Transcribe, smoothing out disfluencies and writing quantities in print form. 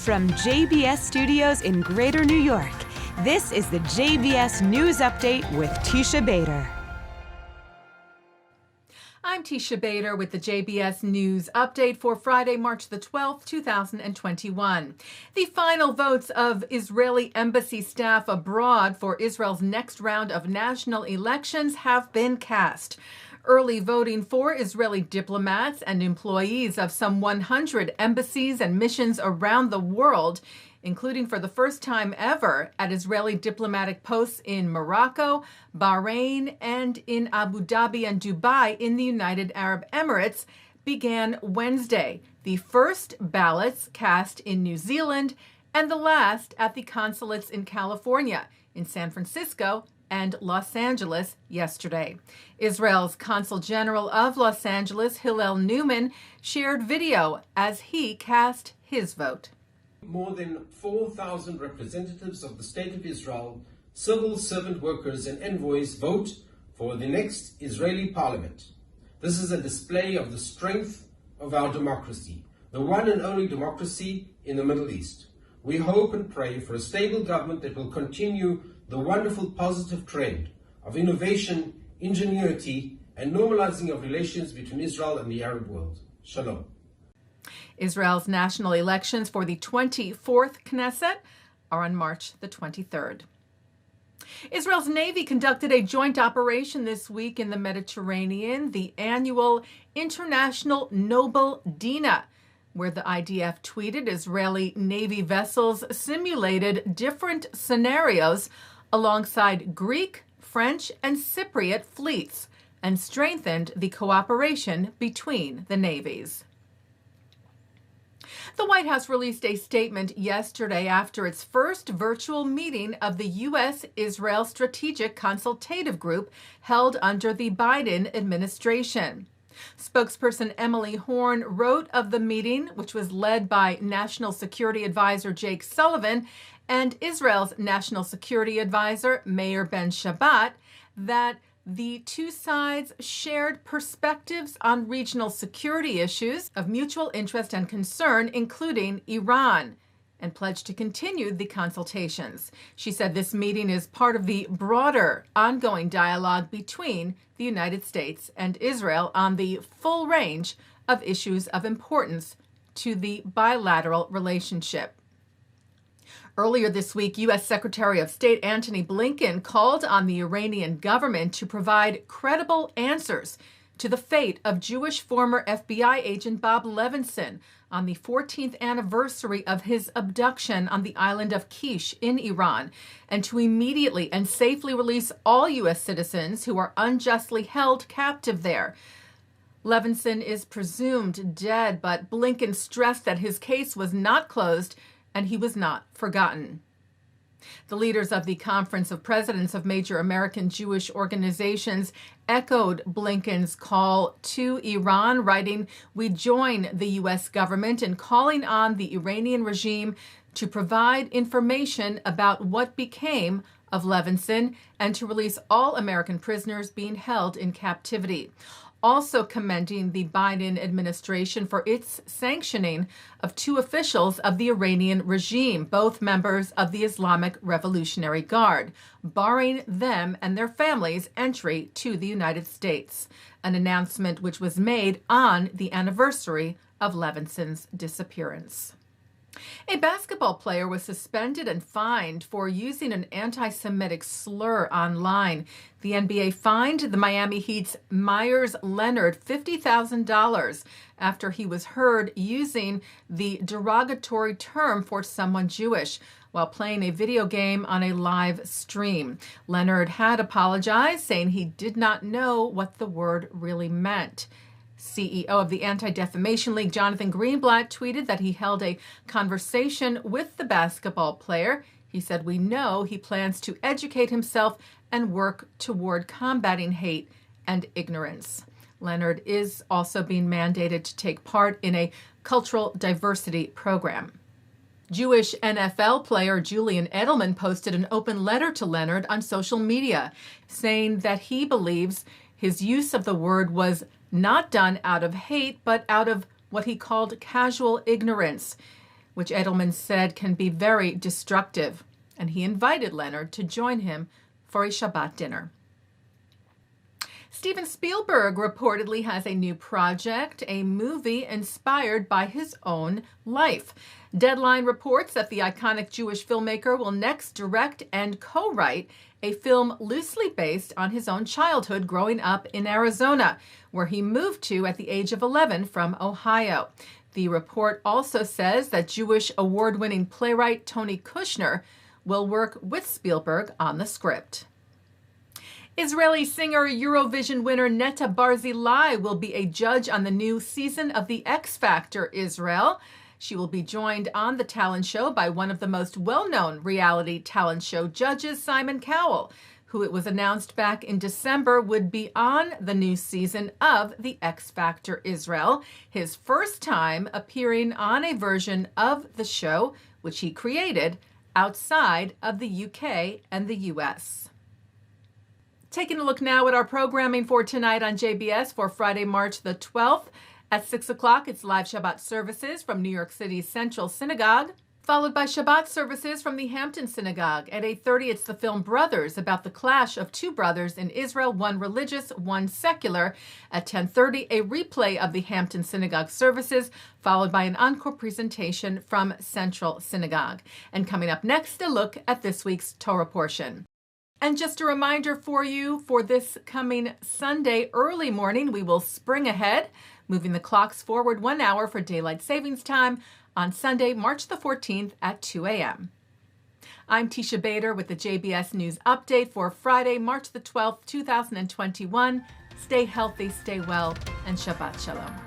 From JBS Studios in Greater New York, this is the JBS News Update with Teisha Bader. I'm Teisha Bader with the JBS News Update for Friday, March the 12th, 2021. The final votes of Israeli embassy staff abroad for Israel's next round of national elections have been cast. Early voting for Israeli diplomats and employees of some 100 embassies and missions around the world, including for the first time ever at Israeli diplomatic posts in Morocco, Bahrain, and in Abu Dhabi and Dubai in the United Arab Emirates, began Wednesday. The first ballots cast in New Zealand and the last at the consulates in California, in San Francisco, and Los Angeles yesterday. Israel's Consul General of Los Angeles, Hillel Newman, shared video as he cast his vote. More than 4,000 representatives of the State of Israel, civil servant workers and envoys vote for the next Israeli parliament. This is a display of the strength of our democracy, the one and only democracy in the Middle East. We hope and pray for a stable government that will continue the wonderful positive trend of innovation, ingenuity, and normalizing of relations between Israel and the Arab world. Shalom. Israel's national elections for the 24th Knesset are on March the 23rd. Israel's Navy conducted a joint operation this week in the Mediterranean, the annual International Noble Dina, where the IDF tweeted Israeli Navy vessels simulated different scenarios alongside Greek, French, and Cypriot fleets and strengthened the cooperation between the navies. The White House released a statement yesterday after its first virtual meeting of the U.S.-Israel Strategic Consultative Group held under the Biden administration. Spokesperson Emily Horn wrote of the meeting, which was led by National Security Advisor Jake Sullivan and Israel's National Security Advisor Meir Ben-Shabbat, that the two sides shared perspectives on regional security issues of mutual interest and concern, including Iran, and pledged to continue the consultations. She said this meeting is part of the broader ongoing dialogue between the United States and Israel on the full range of issues of importance to the bilateral relationship. Earlier this week, U.S. Secretary of State Antony Blinken called on the Iranian government to provide credible answers to the fate of Jewish former FBI agent Bob Levinson on the 14th anniversary of his abduction on the island of Kish in Iran, and to immediately and safely release all U.S. citizens who are unjustly held captive there. Levinson is presumed dead, but Blinken stressed that his case was not closed and he was not forgotten. The leaders of the Conference of Presidents of Major American Jewish Organizations echoed Blinken's call to Iran, writing, "We join the U.S. government in calling on the Iranian regime to provide information about what became of Levinson and to release all American prisoners being held in captivity." Also commending the Biden administration for its sanctioning of two officials of the Iranian regime, both members of the Islamic Revolutionary Guard, barring them and their families entry to the United States, an announcement which was made on the anniversary of Levinson's disappearance. A basketball player was suspended and fined for using an anti-Semitic slur online. The NBA fined the Miami Heat's Meyers Leonard $50,000 after he was heard using the derogatory term for someone Jewish while playing a video game on a live stream. Leonard had apologized, saying he did not know what the word really meant. CEO of the Anti-Defamation League, Jonathan Greenblatt, tweeted that he held a conversation with the basketball player. He said, "We know he plans to educate himself and work toward combating hate and ignorance." Leonard is also being mandated to take part in a cultural diversity program. Jewish NFL player Julian Edelman posted an open letter to Leonard on social media, saying that he believes his use of the word was not done out of hate, but out of what he called casual ignorance. which Edelman said can be very destructive. And he invited Leonard to join him for a Shabbat dinner. Steven Spielberg reportedly has a new project, a movie inspired by his own life. Deadline reports that the iconic Jewish filmmaker will next direct and co-write a film loosely based on his own childhood growing up in Arizona, where he moved to at the age of 11 from Ohio. The report also says that Jewish award-winning playwright Tony Kushner will work with Spielberg on the script. Israeli singer Eurovision winner Netta Barzilai will be a judge on the new season of The X Factor Israel. She will be joined on the talent show by one of the most well-known reality talent show judges, Simon Cowell, who it was announced back in December would be on the new season of The X Factor Israel, his first time appearing on a version of the show, which he created outside of the UK and the US. Taking a look now at our programming for tonight on JBS for Friday, March the 12th. At 6 o'clock, it's live Shabbat services from New York City's Central Synagogue, followed by Shabbat services from the Hampton Synagogue. At 8:30, it's the film Brothers, about the clash of two brothers in Israel, one religious, one secular. At 10:30, a replay of the Hampton Synagogue services, followed by an encore presentation from Central Synagogue. And coming up next, a look at this week's Torah portion. And just a reminder for you, for this coming Sunday early morning, we will spring ahead, moving the clocks forward 1 hour for daylight savings time on Sunday, March the 14th at 2 a.m. I'm Teisha Bader with the JBS News Update for Friday, March the 12th, 2021. Stay healthy, stay well, and Shabbat Shalom.